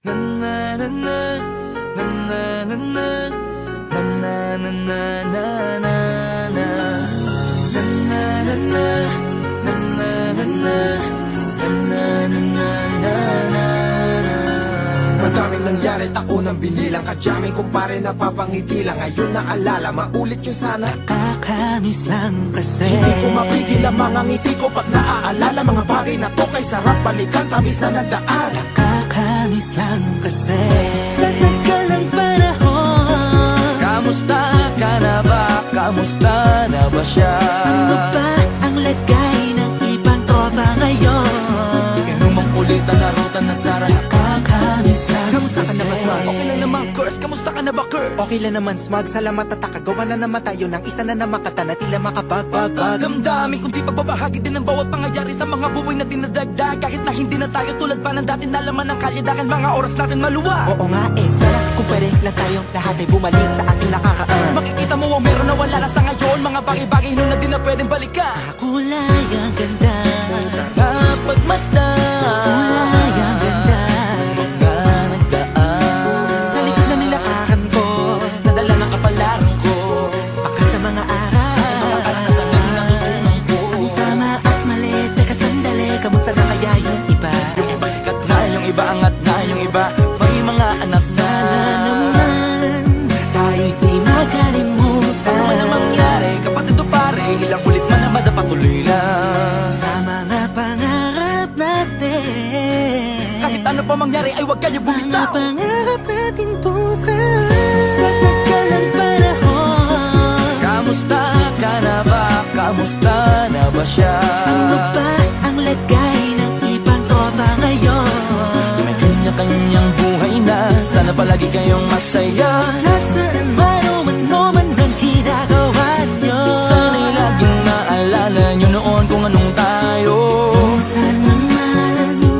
Na na na na na na na na na na na na na na na Madaming nangyari, taunang binilang kadyaming kumpare napapangiti lang. Ngayon naalala, maulit yun sana. Nakakamiss lang kasi Hindi ko mapigil ang mga ngiti ko pag naaalala. Mga bagay na to kay sarap balikan, tamis na nagdaan. Nakakamiss lang kasi sa tagal ng panahon. Kamusta ka na ba? Kamusta na ba siya? Ano ba ang lagay ng ibang tropa ngayon? Inumang ulit ang narutan na Sara. Nakakamiss lang Kamusta ka na ba, kasi Smug? Okay lang naman, Curse. Kamusta ka na ba, Curse? Okay lang naman, Smug. Salamat at takagawa na naman tayo ng isa na naman kata na tila makapagbabag. Damdamin kundi pagbabahagi din ng bawat pangyayari sa mga buhay na dinadagdag. Kahit na hindi na tayo tulad pa ng dati, nalaman ng kalye dahil mga oras natin maluwa. Oo nga sana kung pwede lang tayo lahat ay bumalik sa ating nakakaan. Makikita mo ang meron na wala na sa ngayon. Mga bagay-bagay nun na di na pwedeng balikan. Kulay ang ganda, Sarap pagmasdan. kulay ang ganda. Mga nagdaan Sa likod na nilakaran ko, nadala ng kapalaran ko. baka sa mga aral. Mga karanasan na natutunan ko. Tama at mali, teka sandali, kamusta na kaya yung iba? Yung iba sikat na, yung iba angat na, yung iba may mga anak na. Sana naman, tayo'y di makalimutan. Ano man ang mangyari, kapatid o pare, ilang ulit man na madapatuloy lang. Sa mga pangarap natin, Kahit ano pa mangyari ay huwag kayo mga bumitaw. pangarap natin bukas. Sa tagal ng panahon, Kamusta ka na ba? Kamusta na ba siya? ano ba ang lagay ng ibang tropa ngayon? May kanya-kanyang buhay na, sana palagi kayong masaya. Nasaan man o ano man ang ginagawa nyo, Sana'y laging naalala nyo noon kung anong tayo.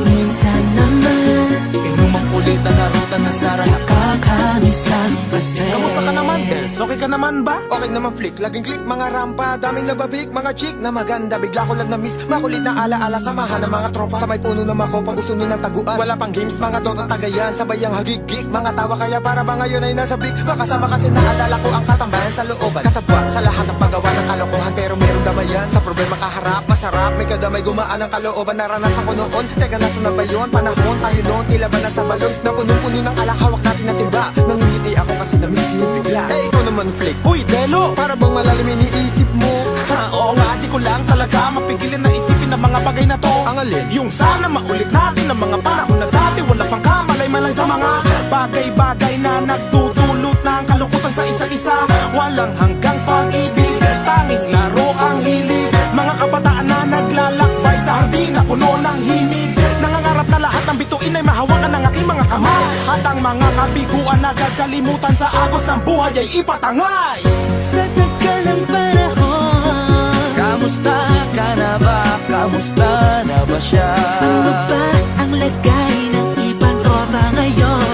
minsan naman, Inumang ulit ang narutan na Sara. nakakamiss lang kasi. Kamusta ka naman, Dels? Okay ka naman ba? Okay naman flick, laging click, mga rampa, daming nababik, mga chick na maganda. Bigla ko lang na-miss, makulit na alaala, samahan ng mga tropa. Sa may puno na makopang usunin ng taguan. Wala pang games, mga dota tagayan, sabayang hagigik. Mga tawa kaya para ba ngayon ay nasa big. Makasama kasi naalala ko ang katambayan sa looban. Kasabwat sa lahat ng paggawa ng kalokohan, pero meron damayan. Sa problema kaharap, masarap, may kadamay gumaan ang kalooban. Naranasan ko noon, teka nasa na ba yun? Panahon tayo noon, tila ba nasa balon? Na punong-puno ng alak, hawak natin na timba. Nangingiti ako kasi na-miss ko yung bigla. Eh ikaw naman flick, Uy, Delo! para bang malalim iniisip mo? Ha, oo nga, di ko lang talaga mapigilin na isipin ang mga bagay na to. Ang alin? Yung sana maulit natin ang mga panahon na dati. Wala pang kamalay-malay sa mga bagay-bagay na nagdudulot ng kalungkutan sa isa't isa. Walang hanggang pag-ibig, tanging laro ang hilig. Mga kabataan na naglalakbay sa hardin na puno ng himig. Nangangarap na lahat ng bituin ay mahawakan ng aking mga kamay. At ang mga kabiguan na gagalimutan sa agos ng buhay ay ipatangay. Sa tagal ng panahon, Kamusta ka na ba? Kamusta na ba siya? ano ba ang lagay ng ibang tropa ngayon?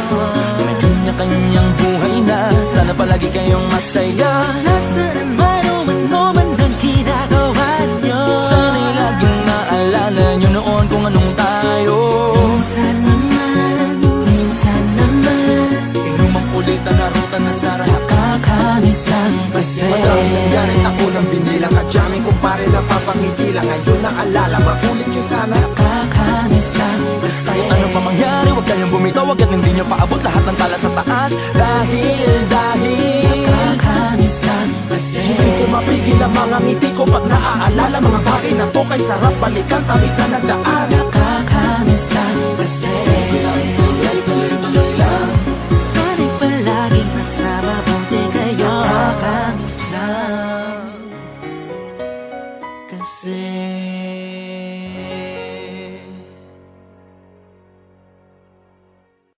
May kanya-kanyang buhay na, sana palagi kayong masaya. Nasaan man o ano man ang ginagawa nyo, Sana'y laging naalala nyo noon kung anong tayo. minsan naman, Inumang ulit ang narutan na Sara. nakakamiss lang kasi. Madaming nangyari, taunang binilang kadyaming kumpare napapangiti lang. Ngayon naalala, maulit yun sana. Nakakamiss lang kasi. Kahit ano pa mangyari, huwag kayong bumitaw. Huwag yan, hindi nyo paabot lahat ng tala sa taas. Dahil Nakakamiss lang kasi. Hindi ko mapigil ang mga ngiti ko pag naaalala. Mga bagay na to kay sarap balikan, tamis na nagdaan. Nakakamiss lang kasi. tuloy lang. Sana'y palaging nasa mabuti kayo. Nakakamiss lang kasi.